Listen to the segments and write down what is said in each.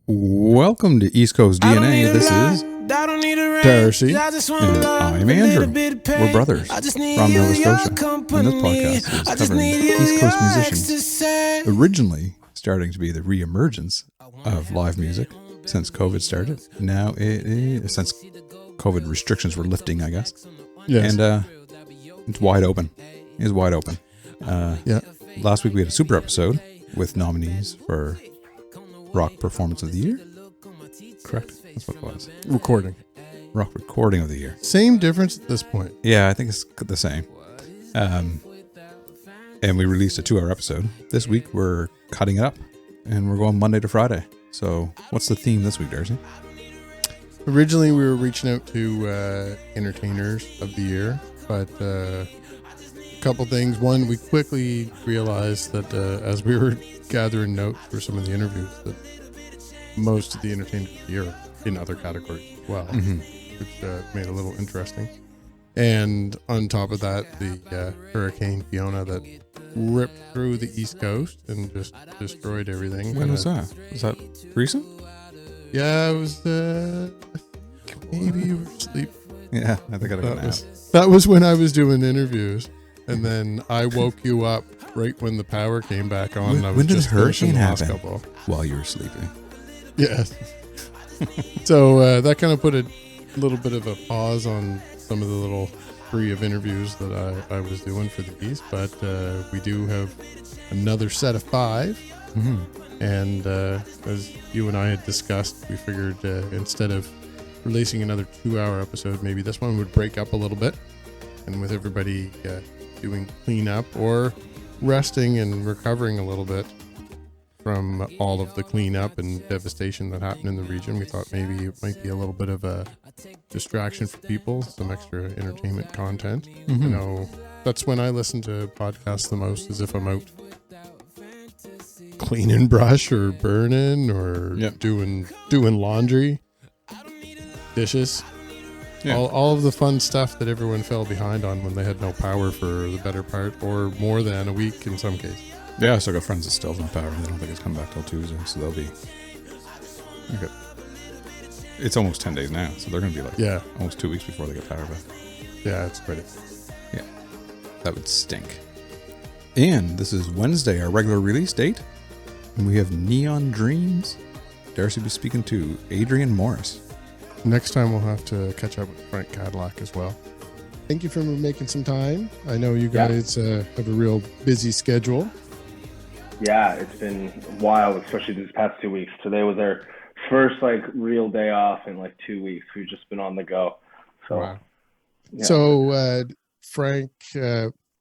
Welcome to East Coast DNA. This is Darcy. and I'm Andrew. We're brothers from Nova Scotia, and this podcast is covering East Coast musicians originally starting to be the re-emergence of live music since COVID started. Now it is, since COVID restrictions were lifting, I guess. Yes. And it's wide open. It's wide open. Yeah. Last week we had a super episode with nominees for Rock Performance of the Year. Correct? That's what it was. Recording. Rock Recording of the Year. Same difference at this point. Yeah, I think it's the same. And we released a 2-hour episode. This week we're cutting it up and we're going Monday to Friday. So what's the theme this week, Darcy? Originally, we were reaching out to entertainers of the year, but a couple things. One, we quickly realized that as we were gathering notes for some of the interviews, that most of the entertainers of the year are in other categories as well, which made it a little interesting. And on top of that, the Hurricane Fiona that ripped through the East Coast and just destroyed everything. When was that? Was that recent? Yeah, it was maybe you were asleep. Yeah, I think I got a nap. That was when I was doing interviews, and then I woke you up right when the power came back on. When did the hurricane happen? Couple. While you were sleeping. Yes. So that kind of put a little bit of a pause on some of the little spree of interviews that I was doing for these, but we do have another set of 5. And as you and I had discussed, we figured instead of releasing another 2-hour episode, maybe this one would break up a little bit, and with everybody doing cleanup or resting and recovering a little bit from all of the cleanup and devastation that happened in the region, we thought maybe it might be a little bit of a distraction for people, some extra entertainment content. You know, that's when I listen to podcasts the most, is if I'm out cleaning brush or burning or doing laundry, dishes, all of the fun stuff that everyone fell behind on when they had no power for the better part or more than a week in some cases. Yeah, I still got friends that still have no power. They don't think it's coming back till Tuesday, so they'll be okay. It's almost 10 days now, so they're going to be like almost 2 weeks before they get power back. Yeah, it's pretty. Yeah, that would stink. And this is Wednesday, our regular release date, and we have Neon Dreams. Darcy will be speaking to Adrian Morris. Next time we'll have to catch up with Frank Cadillac as well. Thank you for making some time. I know you guys have a real busy schedule. Yeah, it's been wild, especially these past 2 weeks. Today was our first real day off in 2 weeks. We've just been on the go. So, wow. Yeah. So Frank,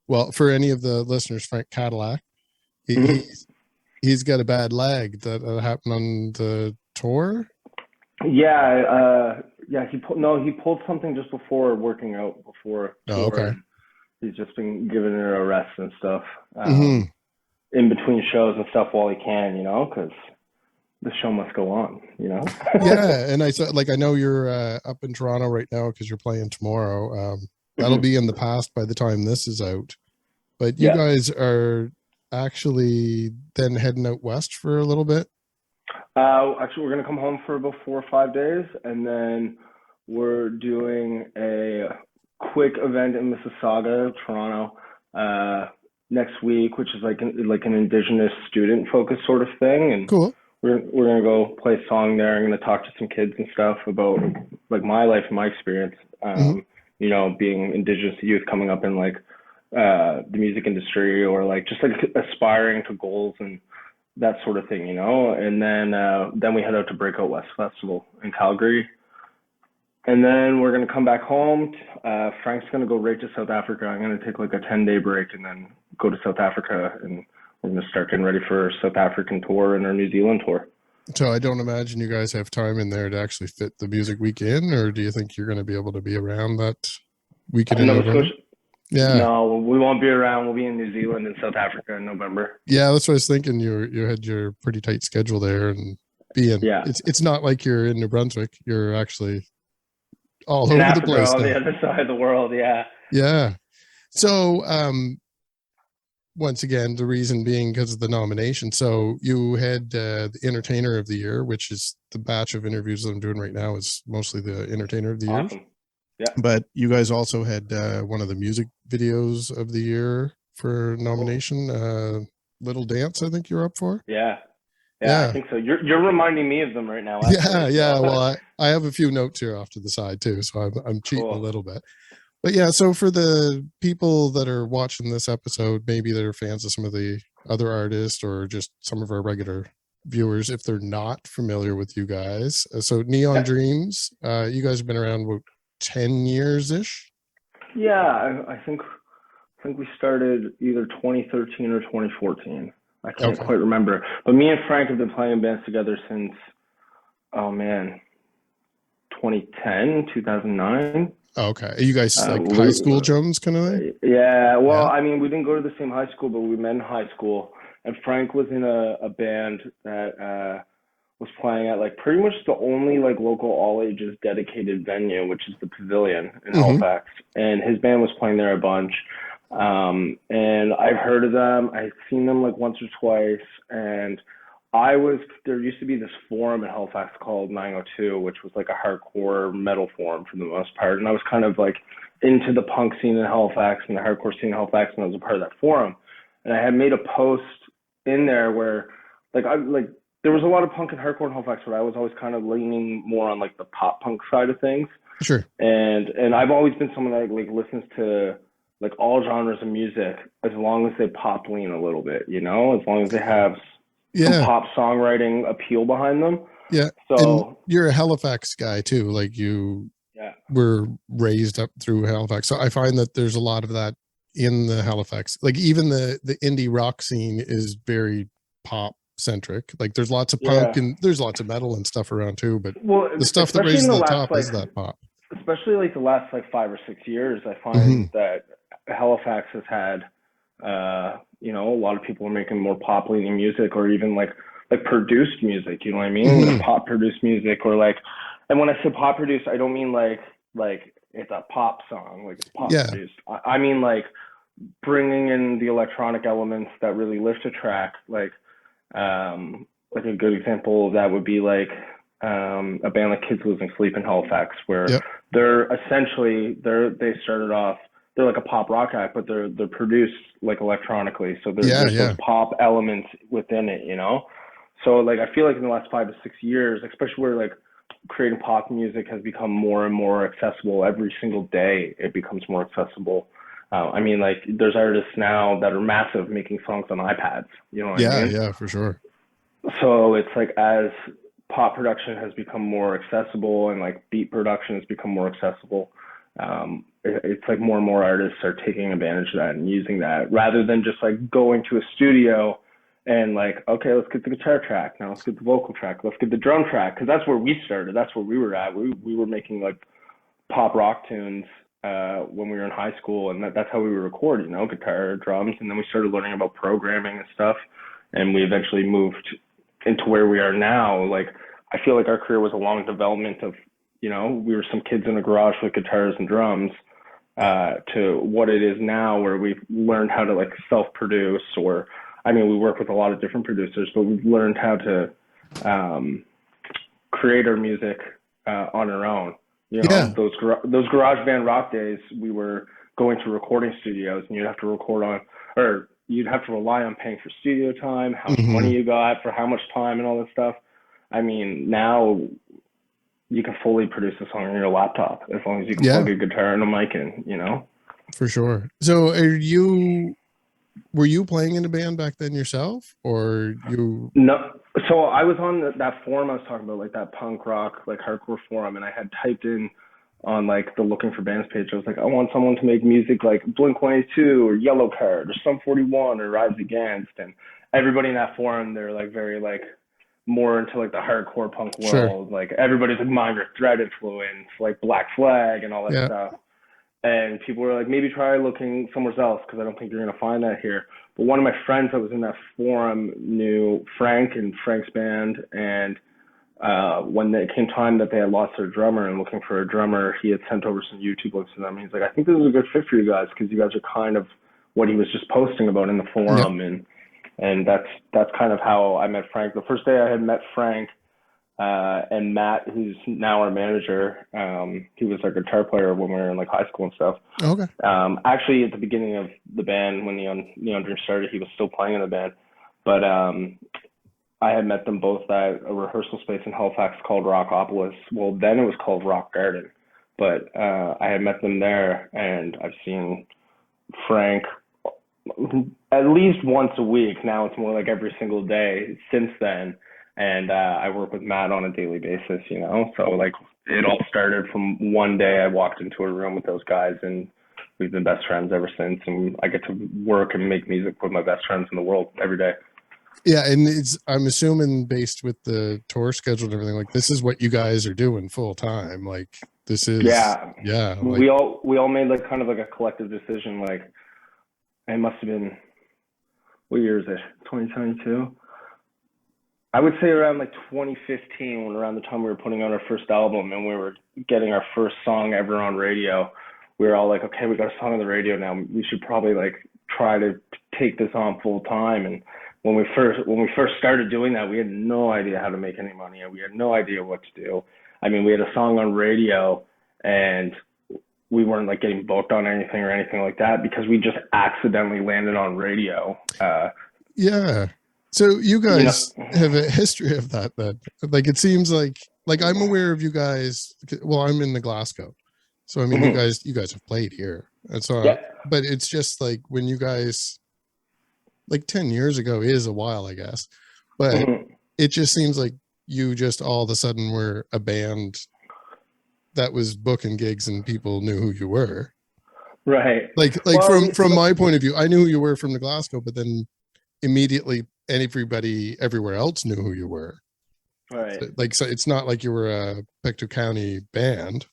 well, for any of the listeners, Frank Cadillac, he's got a bad leg that happened on the tour. Yeah, he pulled something just before working out before. Oh, okay. He's just been given a rest and stuff in between shows and stuff while he can, because the show must go on, Yeah, and I know you're up in Toronto right now because you're playing tomorrow. That'll be in the past by the time this is out. But you guys are actually then heading out west for a little bit? Actually, we're going to come home for about 4 or 5 days, and then we're doing a quick event in Mississauga, Toronto, next week, which is like an Indigenous student-focused sort of thing. And cool. We're going to go play a song there. I'm going to talk to some kids and stuff about my life and my experience, being Indigenous youth coming up in the music industry or just aspiring to goals and that sort of thing, and then we head out to Breakout West Festival in Calgary, and then we're going to come back home. Frank's going to go right to South Africa. I'm going to take a 10-day break and then go to South Africa, and we're going to start getting ready for our South African tour and our New Zealand tour. So I don't imagine you guys have time in there to actually fit the music week in, or do you think you're going to be able to be around that weekend in Nova November? Scotia? Yeah. No, we won't be around. We'll be in New Zealand and South Africa in November. Yeah, that's what I was thinking. You had your pretty tight schedule there, and it's not like you're in New Brunswick. You're actually all over Africa, the place. On now. the other side of the world, yeah. Yeah. So once again, the reason being because of the nomination. So you had the Entertainer of the Year, which is the batch of interviews that I'm doing right now is mostly the Entertainer of the Year. Awesome. Yeah. But you guys also had one of the music videos of the year for nomination. Little Dance, I think you're up for. Yeah, I think so. You're reminding me of them right now. Actually, yeah. Well, I have a few notes here off to the side too, so I'm cheating a little bit. But yeah, so for the people that are watching this episode, maybe they're fans of some of the other artists or just some of our regular viewers, if they're not familiar with you guys. So Neon Dreams, you guys have been around about 10 years ish. Yeah, I think we started either 2013 or 2014. I can't quite remember. But me and Frank have been playing bands together since, 2010, 2009. Okay. Are you guys like high school drums kind of thing? Yeah. Well, I mean, we didn't go to the same high school, but we met in high school. And Frank was in a band that was playing at like pretty much the only like local all ages dedicated venue, which is the Pavilion in Halifax. And his band was playing there a bunch. And I've heard of them. I've seen them like once or twice. And there used to be this forum in Halifax called 902, which was like a hardcore metal forum for the most part. And I was kind of like into the punk scene in Halifax and the hardcore scene in Halifax, and I was a part of that forum. And I had made a post in there where there was a lot of punk and hardcore in Halifax, but I was always kind of leaning more on like the pop punk side of things. Sure. And I've always been someone that like listens to like all genres of music as long as they pop lean a little bit, as long as they have some pop songwriting appeal behind them. Yeah. So and you're a Halifax guy too. Like you were raised up through Halifax. So I find that there's a lot of that in the Halifax. Like even the indie rock scene is very pop centric. Like there's lots of punk and there's lots of metal and stuff around too. But the stuff that raises the top is that pop. Especially like the last like 5 or 6 years, I find that Halifax has had a lot of people are making more pop leaning music, or even like produced music, you know what I mean? Like pop produced music, or like, and when I say pop produced, I don't mean like it's a pop song, like it's pop produced. I mean like bringing in the electronic elements that really lift a track. Like a good example of that would be like a band like Kids Losing Sleep in Halifax, where they're essentially they started off, they're like a pop rock act, but they're produced like electronically. So there's those pop elements within it, So like I feel like in the last 5 to 6 years, especially where like creating pop music has become more and more accessible every single day, it becomes more accessible. I mean, like there's artists now that are massive making songs on iPads, you know what I mean? Yeah, for sure. So it's like as pop production has become more accessible and like beat production has become more accessible, it's like more and more artists are taking advantage of that and using that, rather than just like going to a studio and like, okay, let's get the guitar track, now let's get the vocal track, let's get the drum track, because that's where we started, that's where we were at. We were making like pop rock tunes when we were in high school, and that's how we would record, guitar, drums, and then we started learning about programming and stuff, and we eventually moved into where we are now. Like I feel like our career was a long development of, we were some kids in a garage with guitars and drums, to what it is now, where we've learned how to like self-produce, or I mean, we work with a lot of different producers, but we've learned how to create our music on our own. Those garage band rock days, we were going to recording studios, and you'd have to rely on paying for studio time, how much money you got for how much time, and all that stuff. I mean, now you can fully produce a song on your laptop as long as you can plug a guitar and a mic in, For sure. So were you playing in a band back then yourself, or you? No. So I was on that forum I was talking about, like that punk rock, like hardcore forum, and I had typed in on like the looking for bands page. I was like, I want someone to make music like Blink-182 or Yellowcard or Sum 41 or Rise Against, and everybody in that forum, they're like very like more into like the hardcore punk world. Sure. Like everybody's like Minor Threat influence, like Black Flag and all that stuff. And people were like, maybe try looking somewhere else, because I don't think you're going to find that here. But one of my friends that was in that forum knew Frank and Frank's band. And when it came time that they had lost their drummer and looking for a drummer, he had sent over some YouTube links to them. He's like, I think this is a good fit for you guys, because you guys are kind of what he was just posting about in the forum. And that's kind of how I met Frank. The first day I had met Frank, and Matt, who's now our manager, he was our guitar player when we were in like high school and stuff. Okay. Actually, at the beginning of the band, when Neon Dreams started, he was still playing in the band. But I had met them both at a rehearsal space in Halifax called Rockopolis. Well, then it was called Rock Garden. But I had met them there, and I've seen Frank at least once a week. Now it's more like every single day since then. And I work with Matt on a daily basis, you know? So like it all started from one day I walked into a room with those guys, and we've been best friends ever since. And I get to work and make music with my best friends in the world every day. Yeah, and I'm assuming based with the tour schedule and everything, like this is what you guys are doing full time. Like this is yeah. Like, we all made like kind of like a collective decision. Like it must have been, what year is it? 2022. I would say around like 2015, when around the time we were putting out our first album and we were getting our first song ever on radio, we were all like, okay, we got a song on the radio now. We should probably like try to take this on full time. And when we first started doing that, we had no idea how to make any money, and we had no idea what to do. I mean, we had a song on radio, and we weren't like getting booked on anything or anything like that because we just accidentally landed on radio. Yeah. So you guys have a history of that. Like it seems like I'm aware of you guys. Well, I'm in the Glasgow, so I mean, you guys have played here, and so. Yeah. But it's just like when you guys, like 10 years ago is a while, I guess, but it just seems like you just all of a sudden were a band that was booking gigs and people knew who you were. Right. Like well, from my point of view, I knew who you were from the Glasgow, but then immediately everybody everywhere else knew who you were. Right. So it's not like you were a Pictou County band.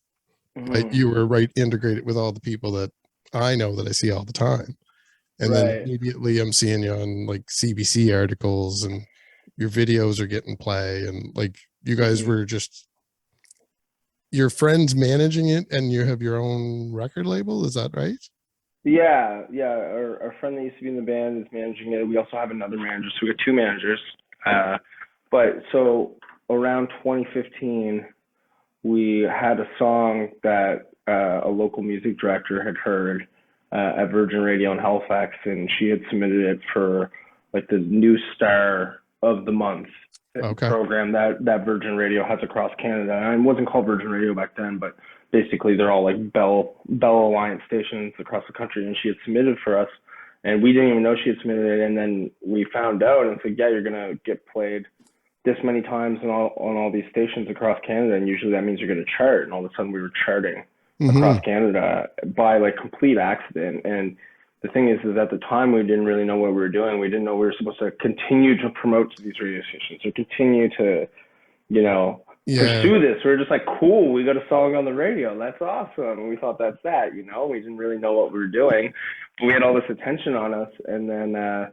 Right? You were right integrated with all the people that I know that I see all the time. And then immediately I'm seeing you on like CBC articles, and your videos are getting play, and like you guys were just your friends managing it, and you have your own record label. Is that right? Yeah. Our friend that used to be in the band is managing it. We also have another manager, so we got two managers. But so around 2015, we had a song that a local music director had heard at Virgin Radio in Halifax, and she had submitted it for like the New Star of the Month program that Virgin Radio has across Canada. And it wasn't called Virgin Radio back then, but basically they're all like Bell Alliance stations across the country, and she had submitted for us, and we didn't even know she had submitted it. And then we found out, and it's like, yeah, you're gonna get played this many times on all these stations across Canada, and usually that means you're gonna chart. And all of a sudden we were charting across Canada by like complete accident. And the thing is at the time we didn't really know what we were doing. We didn't know we were supposed to continue to promote to these radio stations or continue to, pursue this. We were just like, cool, we got a song on the radio. That's awesome. And we thought that's that, we didn't really know what we were doing, but we had all this attention on us. And then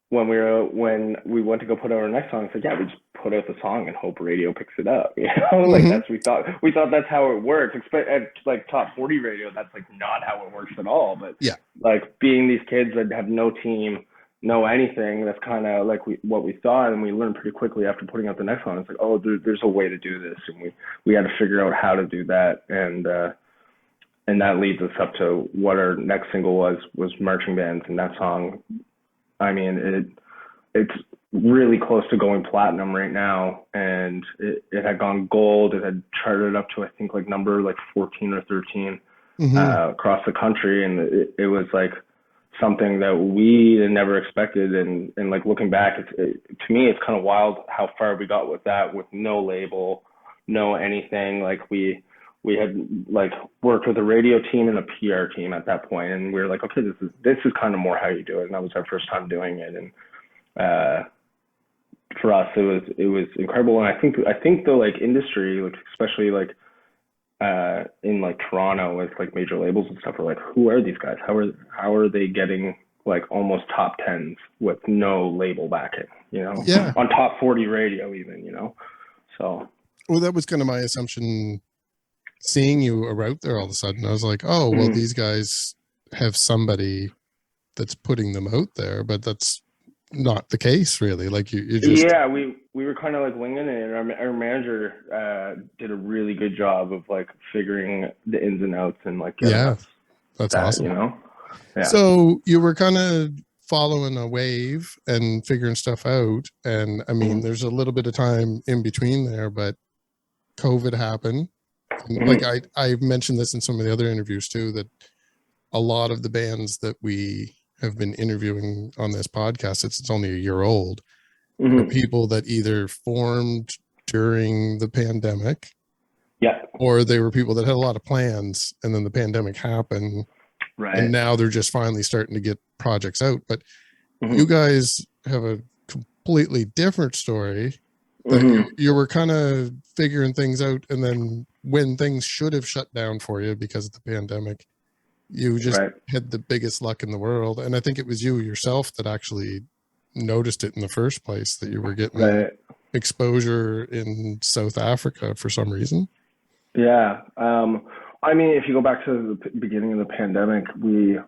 when we went to go put out our next song, it's like, yeah, we just put out the song and hope radio picks it up. Like that's we thought that's how it works. At like top 40 radio, that's like not how it works at all. But like being these kids that have no team, no anything, that's kind of like what we thought, and we learned pretty quickly after putting out the next song. It's like, oh, there's a way to do this, and we had to figure out how to do that, and that leads us up to what our next single was Marching Bands. And that song, I mean, it's really close to going platinum right now, and it had gone gold. It had charted up to, I think, like number like 14 or 13 across the country, and it was like something that we had never expected. And like looking back, to me, it's kind of wild how far we got with that, with no label, no anything. Like we had like worked with a radio team and a PR team at that point, and we were like, okay, this is kind of more how you do it. And that was our first time doing it, and for us, it was incredible. And I think the like industry, like especially like in like Toronto with like major labels and stuff, are like, who are these guys? How are they getting like almost top 10s with no label backing? On top 40 radio even, So. Well, that was kind of my assumption. Seeing you are out there all of a sudden, I was like, oh, well, these guys have somebody that's putting them out there, but that's not the case really. Like you just we were kind of like winging it, and our manager did a really good job of like figuring the ins and outs and like getting us that's that, awesome. you know. Yeah. So you were kind of following a wave and figuring stuff out, and I mean there's a little bit of time in between there, but COVID happened. Like I mentioned this in some of the other interviews too, that a lot of the bands that we have been interviewing on this podcast, it's only a year old, are people that either formed during the pandemic, or they were people that had a lot of plans and then the pandemic happened, and now they're just finally starting to get projects out. But you guys have a completely different story, that you were kind of figuring things out, and then when things should have shut down for you because of the pandemic, you just had the biggest luck in the world. And I think it was you yourself that actually noticed it in the first place, that you were getting exposure in South Africa for some reason. Yeah. I mean, if you go back to the beginning of the pandemic, we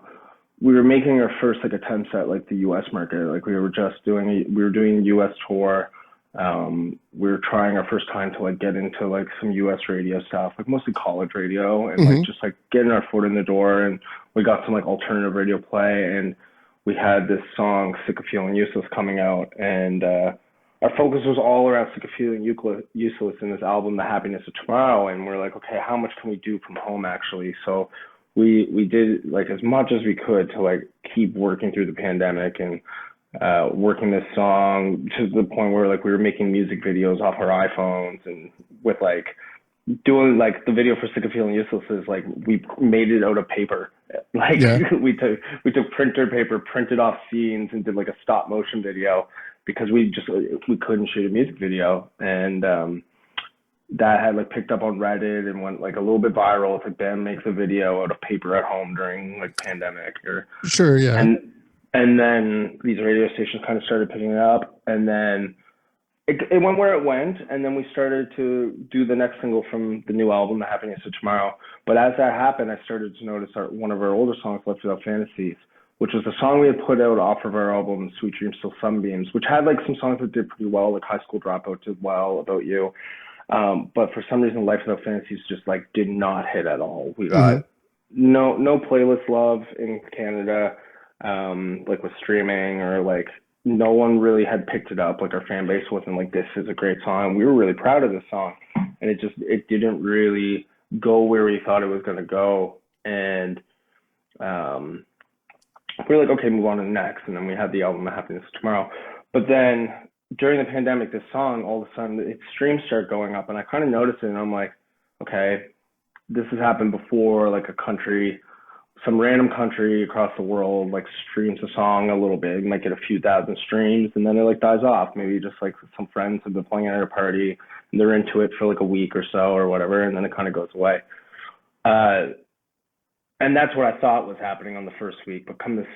were making our first like attempts at like the US market. Like we were doing a US tour. We were trying our first time to like get into like some US radio stuff, like mostly college radio, and like just like getting our foot in the door. And we got some like alternative radio play, and we had this song Sick of Feeling Useless coming out, and our focus was all around Sick of Feeling Useless in this album, The Happiness of Tomorrow. And we're like, okay, how much can we do from home actually? So we did like as much as we could to like keep working through the pandemic, and working this song to the point where like we were making music videos off our iPhones, and with like doing like the video for Sick of Feeling Useless is like we made it out of paper. Like we took printer paper, printed off scenes, and did like a stop motion video, because we couldn't shoot a music video. And that had like picked up on Reddit and went like a little bit viral. It's like Ben makes a video out of paper at home during like pandemic, or and then these radio stations kind of started picking it up, and then it went where it went. And then we started to do the next single from the new album, The Happiness of Tomorrow. But as that happened, I started to notice one of our older songs, Left Without Fantasies, which was the song we had put out off of our album, Sweet Dreams Still Sunbeams, which had like some songs that did pretty well, like High School Dropout did well, About You. But for some reason, Life Without Fantasies just like did not hit at all. We got no playlist love in Canada. Like with streaming, or like no one really had picked it up. Like our fan base wasn't like, this is a great song. We were really proud of this song, and it didn't really go where we thought it was going to go. And we were like, okay, move on to the next. And then we had the album The Happiness of Tomorrow. But then during the pandemic, this song, all of a sudden its streams start going up, and I kind of noticed it, and I'm like, okay, this has happened before. Like some random country across the world like streams a song a little bit, might get a few thousand streams, and then it like dies off. Maybe just like some friends have been playing it at a party and they're into it for like a week or so or whatever, and then it kind of goes away. And that's what I thought was happening on the first week. But come this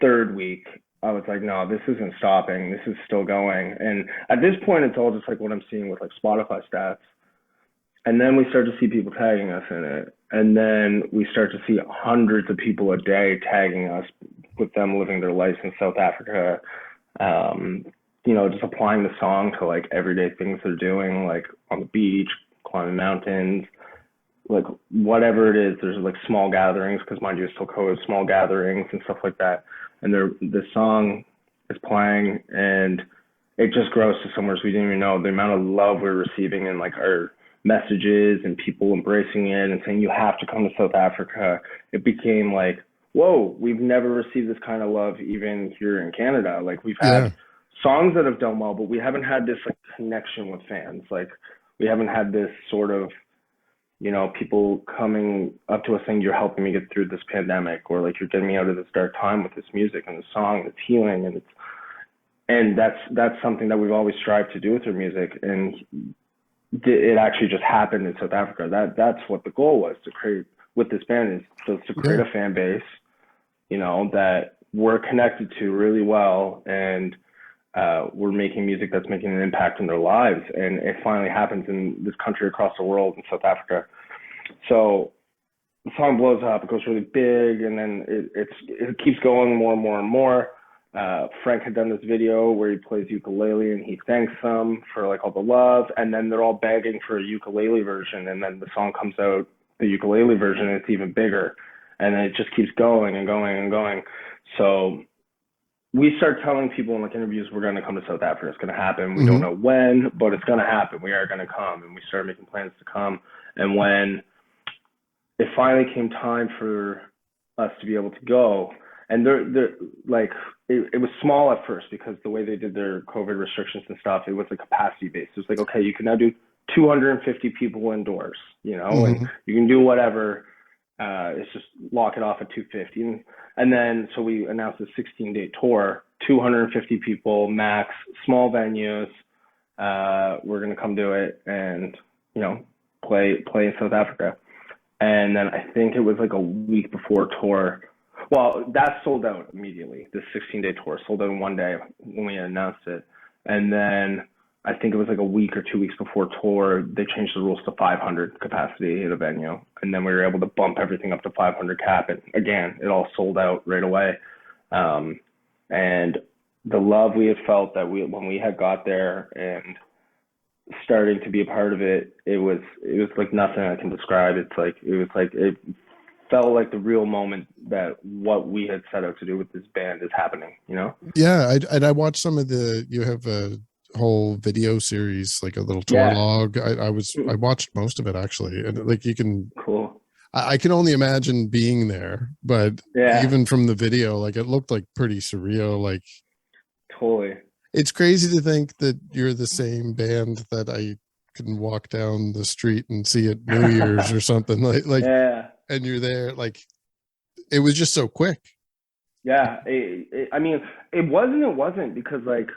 third week, I was like, no, this isn't stopping. This is still going. And at this point, it's all just like what I'm seeing with like Spotify stats. And then we start to see people tagging us in it. And then we start to see hundreds of people a day tagging us with them living their lives in South Africa. Just applying the song to like everyday things they're doing, like on the beach, climbing mountains, like whatever it is. There's like small gatherings, because mind you, it's still COVID, small gatherings and stuff like that. And the song is playing, and it just grows to somewhere we didn't even know. The amount of love we're receiving, and like our messages and people embracing it and saying you have to come to South Africa, it became like, whoa, we've never received this kind of love even here in Canada. Like we've had songs that have done well, but we haven't had this like connection with fans. Like we haven't had this sort of, people coming up to us saying you're helping me get through this pandemic, or like you're getting me out of this dark time with this music and the song, it's healing. And that's something that we've always strived to do with our music. And it actually just happened in South Africa. That's what the goal was to create with this band, is to create a fan base, that we're connected to really well, and we're making music that's making an impact in their lives. And it finally happens in this country across the world, in South Africa. So the song blows up, it goes really big, and then it keeps going more and more and more. Frank had done this video where he plays ukulele and he thanks them for like all the love, and then they're all begging for a ukulele version, and then the song comes out, the ukulele version, and it's even bigger, and then it just keeps going and going and going. So we start telling people in like interviews, we're going to come to South Africa. It's going to happen. We don't know when, but it's going to happen. We are going to come. And we started making plans to come. And when it finally came time for us to be able to go, and they're like, it was small at first because the way they did their COVID restrictions and stuff, it was a capacity based. It was like, okay, you can now do 250 people indoors, you know, and you can do whatever. It's just lock it off at 250. And then, so we announced a 16-day tour, 250 people max, small venues. We're going to come do it and, you know, play in South Africa. And then I think it was like a week before tour. Well, that sold out immediately. The 16-day tour sold out in one day when we announced it. And then I think it was like a week or 2 weeks before tour, they changed the rules to 500 capacity at a venue. And then we were able to bump everything up to 500 cap. And again, it all sold out right away. And the love we had felt that when we had got there and starting to be a part of it, it was like nothing I can describe. It felt like the real moment that what we had set out to do with this band is happening, you know? Yeah. I watched some of you have a whole video series, like a little tour log. I watched most of it actually, and like you can I can only imagine being there, but even from the video, like it looked like pretty surreal. Like totally, it's crazy to think that you're the same band that I can walk down the street and see at New Year's or something like and you're there. Like it was just so quick. I mean, it wasn't because like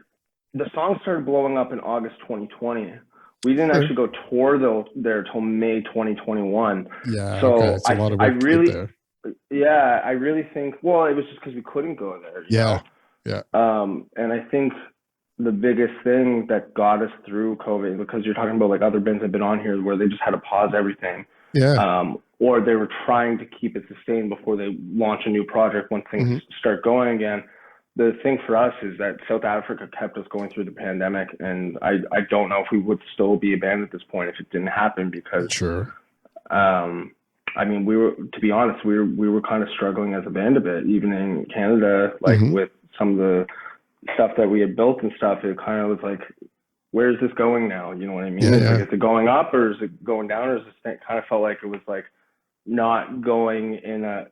the song started blowing up in August 2020. We didn't actually go tour there till May 2021. Yeah. So okay. It's a lot of work to get there. I really think, well, it was just because we couldn't go there. You know? Yeah. And I think the biggest thing that got us through COVID, because you're talking about like other bands that have been on here where they just had to pause everything. Yeah. Or they were trying to keep it sustained before they launch a new project when things start going again. The thing for us is that South Africa kept us going through the pandemic, and I don't know if we would still be a band at this point if it didn't happen, because I mean, to be honest, we were kind of struggling as a band a bit, even in Canada, like with some of the stuff that we had built and stuff. It kind of was like, where is this going now? You know what I mean? Like, is it going up or is it going down? Or is it kind of felt like it was like not going in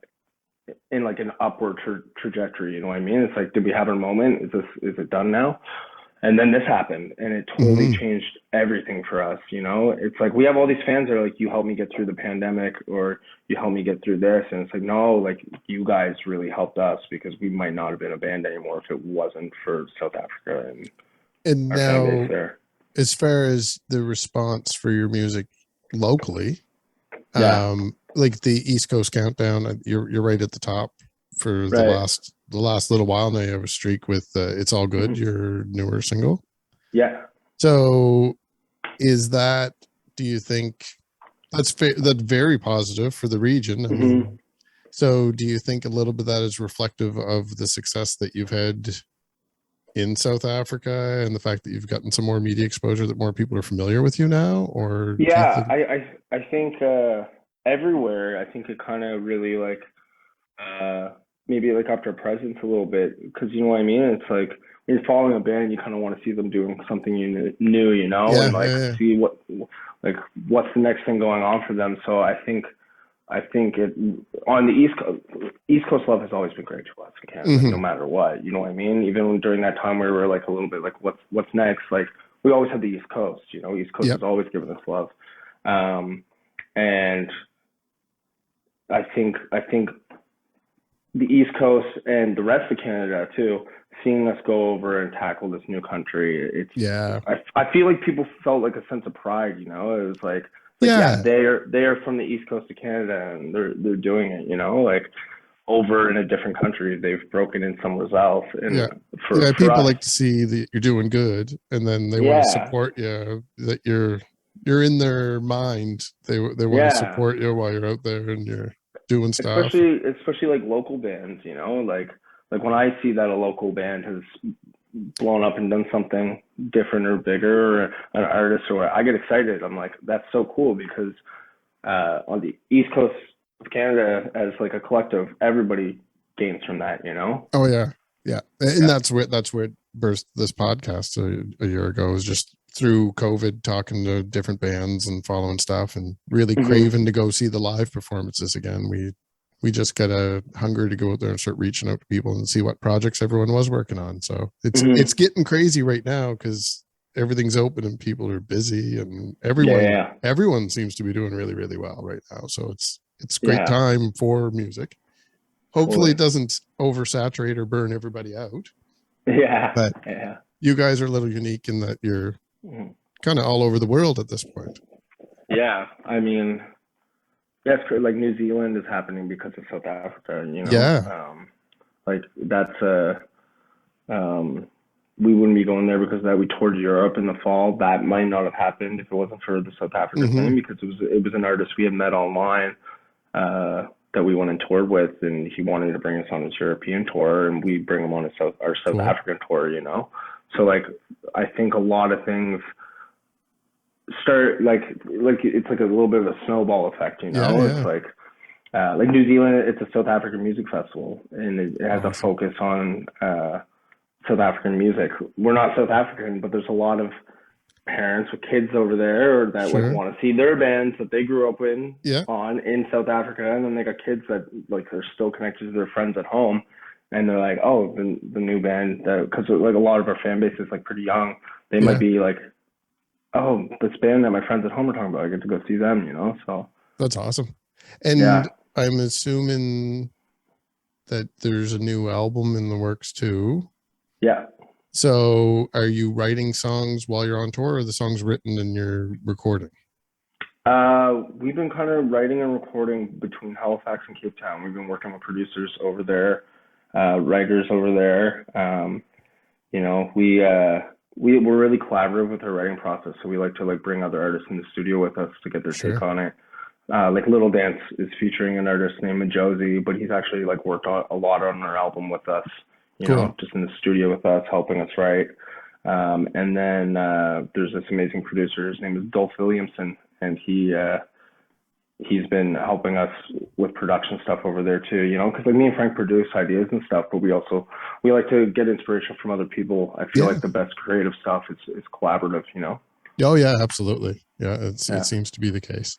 like an upward trajectory, you know what I mean? It's like, did we have a moment? Is it done now? And then this happened, and it totally changed everything for us, you know? It's like, we have all these fans that are like, you helped me get through the pandemic, or you helped me get through this. And it's like, no, like, you guys really helped us, because we might not have been a band anymore if it wasn't for South Africa and our now, fan base there. As far as the response for your music locally, like the East Coast Countdown, you're right at the top for the last little while now. You have a streak with It's All Good, your newer single. Yeah. So is that, do you think that's very positive for the region? I mean, so do you think a little bit of that is reflective of the success that you've had in South Africa and the fact that you've gotten some more media exposure, that more people are familiar with you now? Or I think everywhere, I think it kind of really like maybe like upped our presence a little bit, because you know what I mean? It's like when you're following a band, you kind of want to see them doing something new, you know, and like see what's the next thing going on for them. So I think it on the East Coast love has always been great to us in Canada, no matter what, you know what I mean? Even during that time where we were like a little bit like, what's next? Like, we always had the East Coast, you know, East Coast has always given us love. And I think the East Coast and the rest of Canada too, seeing us go over and tackle this new country, I feel like people felt like a sense of pride, you know? It was like they are from the East Coast of Canada, and they're doing it, you know, like over in a different country, they've broken in somewhere else. And for people us, like to see that you're doing good, and then they want to support you, that you're in their mind. They want to support you while you're out there, and you're doing stuff. Especially like local bands, you know, like when I see that a local band has blown up and done something different or bigger, or an artist, or I get excited. I'm like, that's so cool, because on the East Coast of Canada, as like a collective, everybody gains from that, you know? Oh yeah. And that's where it burst this podcast a year ago, was just through COVID, talking to different bands and following stuff, and really craving to go see the live performances again. We just got a hunger to go out there and start reaching out to people and see what projects everyone was working on. So it's getting crazy right now, because everything's open and people are busy, and everyone seems to be doing really, really well right now. So it's a great time for music. Hopefully it doesn't oversaturate or burn everybody out. Yeah. But you guys are a little unique in that you're kind of all over the world at this point. Yeah. I mean, that's like New Zealand is happening because of South Africa, you know? Yeah. Like that's we wouldn't be going there because of that. We toured Europe in the fall. That might not have happened if it wasn't for the South Africa thing, because it was an artist we had met online that we went and toured with, and he wanted to bring us on his European tour, and we bring him on our South African tour, you know? So like, I think a lot of things start like it's like a little bit of a snowball effect, you know? Yeah. It's like New Zealand, it's a South African music festival, and it has a focus on South African music. We're not South African, but there's a lot of parents with kids over there that like want to see their bands that they grew up in South Africa, and then they got kids that like are still connected to their friends at home, and they're like, oh, the new band, because like a lot of our fan base is like pretty young. They might be like, oh, this band that my friends at home are talking about, I get to go see them, you know? So that's awesome. And I'm assuming that there's a new album in the works too. Yeah. So are you writing songs while you're on tour, or are the songs written and you're recording? We've been kind of writing and recording between Halifax and Cape Town. We've been working with producers over there, writers over there. You know, we're really collaborative with our writing process. So we like to like bring other artists in the studio with us to get their take on it. Like Little Dance is featuring an artist named Josie, but he's actually like worked a lot on our album with us. You know, just in the studio with us, helping us write. And then there's this amazing producer. His name is Dolph Williamson, and he's been helping us with production stuff over there too. You know, because like me and Frank produce ideas and stuff, but we like to get inspiration from other people. I feel like the best creative stuff is collaborative. You know. Oh yeah, absolutely. Yeah, it seems to be the case.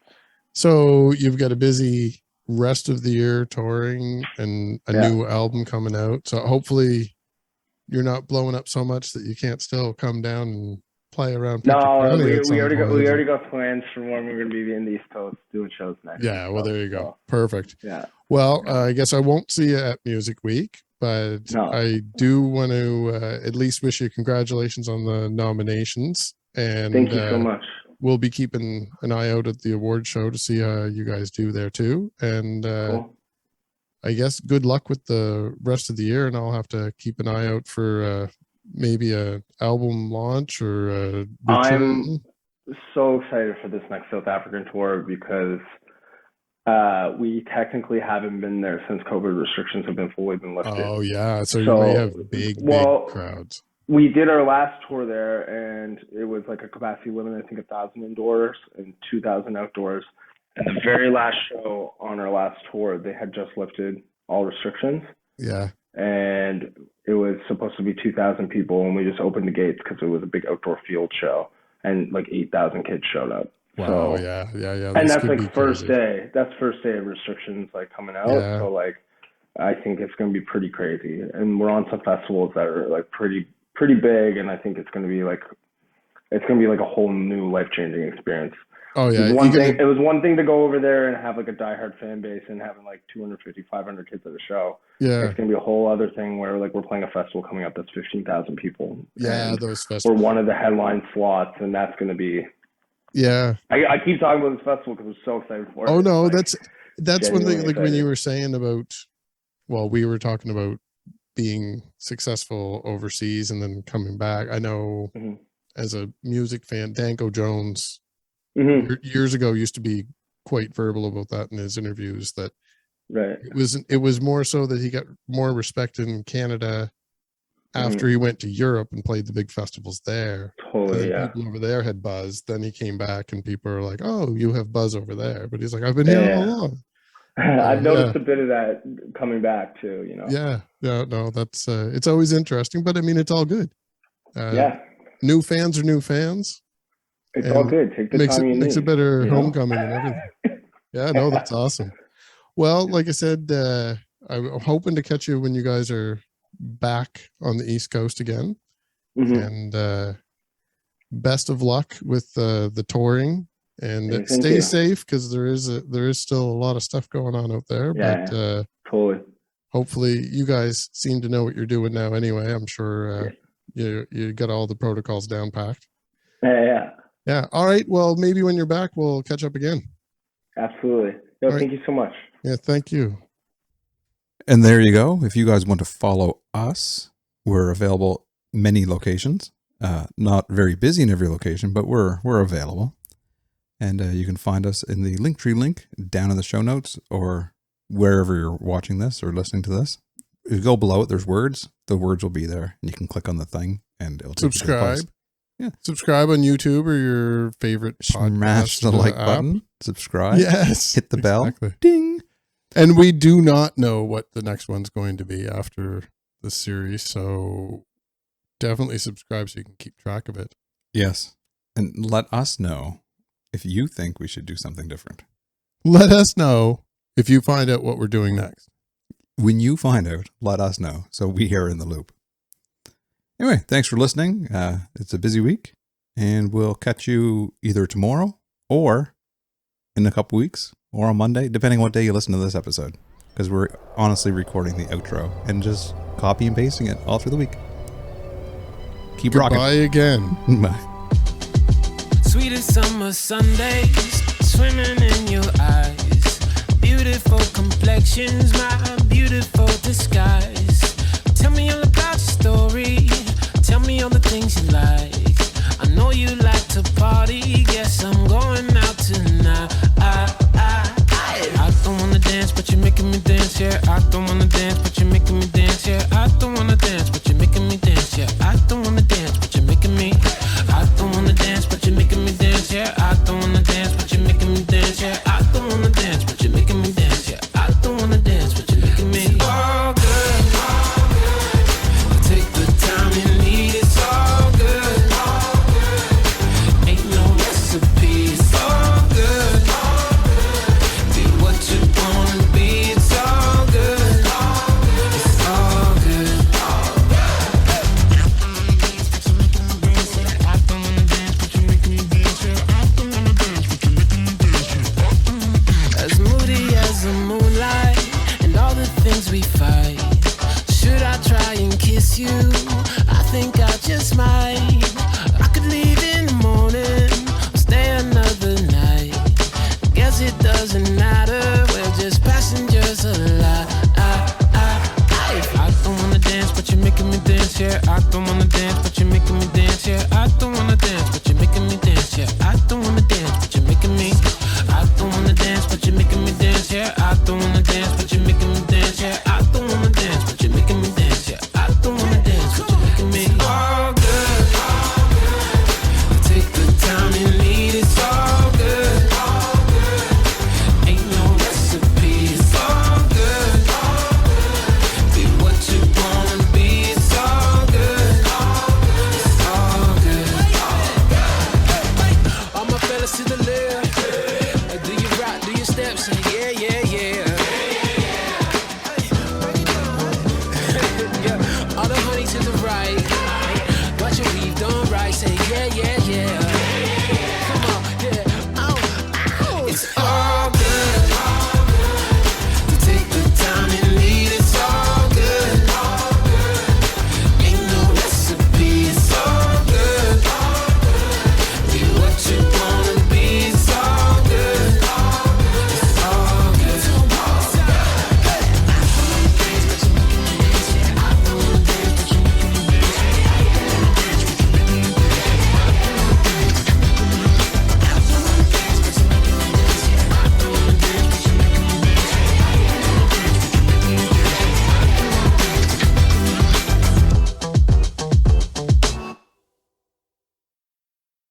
So you've got a busy rest of the year touring and a new album coming out, so hopefully you're not blowing up so much that you can't still come down and play around. We already got plans for when we're going to be in the East Coast doing shows next. There you go. Perfect. I guess I won't see you at Music Week, but I do want to at least wish you congratulations on the nominations, and thank you so much. We'll be keeping an eye out at the award show to see how you guys do there too. And cool. I guess good luck with the rest of the year, and I'll have to keep an eye out for maybe a album launch or a return. I'm so excited for this next South African tour, because we technically haven't been there since COVID restrictions have been fully lifted. Oh yeah, so you may have big crowds. We did our last tour there, and it was like a capacity limit, I think 1,000 indoors and 2,000 outdoors. And the very last show on our last tour, they had just lifted all restrictions. Yeah. And it was supposed to be 2,000 people, and we just opened the gates because it was a big outdoor field show, and like 8,000 kids showed up. Wow. So, yeah. And that's like first day. That's first day of restrictions like coming out. Yeah. So like, I think it's going to be pretty crazy. And we're on some festivals that are like pretty big, and I think it's going to be like a whole new life-changing experience. Oh yeah. It was one thing to go over there and have like a diehard fan base and having like 250, 500 kids at a show. Yeah. It's going to be a whole other thing where like we're playing a festival coming up that's 15,000 people. Yeah, those festivals. We're one of the headline slots, and that's going to be. Yeah. I keep talking about this festival because I'm so excited for it. Oh no, that's one thing. Like when you were saying about, we were talking about being successful overseas and then coming back. I know as a music fan, Danko Jones years ago used to be quite verbal about that in his interviews, that Right. It was more so that he got more respect in Canada after he went to Europe and played the big festivals there. Totally, yeah. People over there had buzz. Then he came back and people are like, "Oh, you have buzz over there." But he's like, "I've been here all along." I've noticed a bit of that coming back too, Yeah, no, that's it's always interesting, but I mean, it's all good. New fans are new fans. It's all good. Take the time you need. Makes a better homecoming and everything. Yeah, no, that's awesome. Well, like I said, I'm hoping to catch you when you guys are back on the East Coast again. And best of luck with the touring. And stay safe, because there is still a lot of stuff going on out there. But totally. Hopefully, you guys seem to know what you're doing now. Anyway, I'm sure you got all the protocols down packed. Yeah. All right. Well, maybe when you're back, we'll catch up again. Absolutely. Thank you so much. Yeah. Thank you. And there you go. If you guys want to follow us, we're available many locations. Not very busy in every location, but we're available. And you can find us in the Linktree link down in the show notes, or wherever you're watching this or listening to this. If you go below it, there's words. The words will be there, and you can click on the thing, and it'll take subscribe. You to the post. Subscribe on YouTube or your favorite Smash the like button. Subscribe. Yes. Hit the bell. Ding. And we do not know what the next one's going to be after the series, so definitely subscribe so you can keep track of it. Yes. And let us know if you think we should do something different. Let us know if you find out what we're doing next. When you find out, let us know, so we are in the loop. Anyway, thanks for listening. It's a busy week, and we'll catch you either tomorrow or in a couple weeks or on Monday, depending on what day you listen to this episode, because we're honestly recording the outro and just copy and pasting it all through the week. Keep rocking. Bye again. Bye. Sweetest summer Sundays, swimming in your eyes. Beautiful complexions, my beautiful disguise. Tell me all about your story. Tell me all the things you like. I know you like to party. Guess I'm going out tonight. I don't wanna dance, but you're making me dance. Yeah, I don't wanna dance, but you're making me dance. Yeah, I don't wanna dance, but you're making me dance. Yeah, I don't wanna dance, but you're making me. I don't wanna dance, but you're making me dance. Yeah, I don't wanna dance, but you're making me dance. Yeah, I don't wanna dance, but you're making me dance. Yeah, I don't wanna dance, but you're making me. All good. Take the time you need. It's all good. Ain't no recipe. It's all good. Be what you wanna be. It's all good. It's all good. I don't wanna dance, but you're making me dance. Yeah, I don't wanna dance, but you're making me dance. As moody as the moonlight and all the things we fight. Should I try and kiss you? I think I just might. I could leave in the morning or stay another night. Guess it doesn't matter. We're just passengers alive. I don't wanna dance, but you're making me dance. Yeah, I don't wanna dance, but you're making me dance. Yeah, I don't wanna dance, but you're making me dance. Yeah, I don't wanna dance, but you're making me. I don't wanna dance, but you're making me dance. Yeah, I don't wanna dance, but you're making me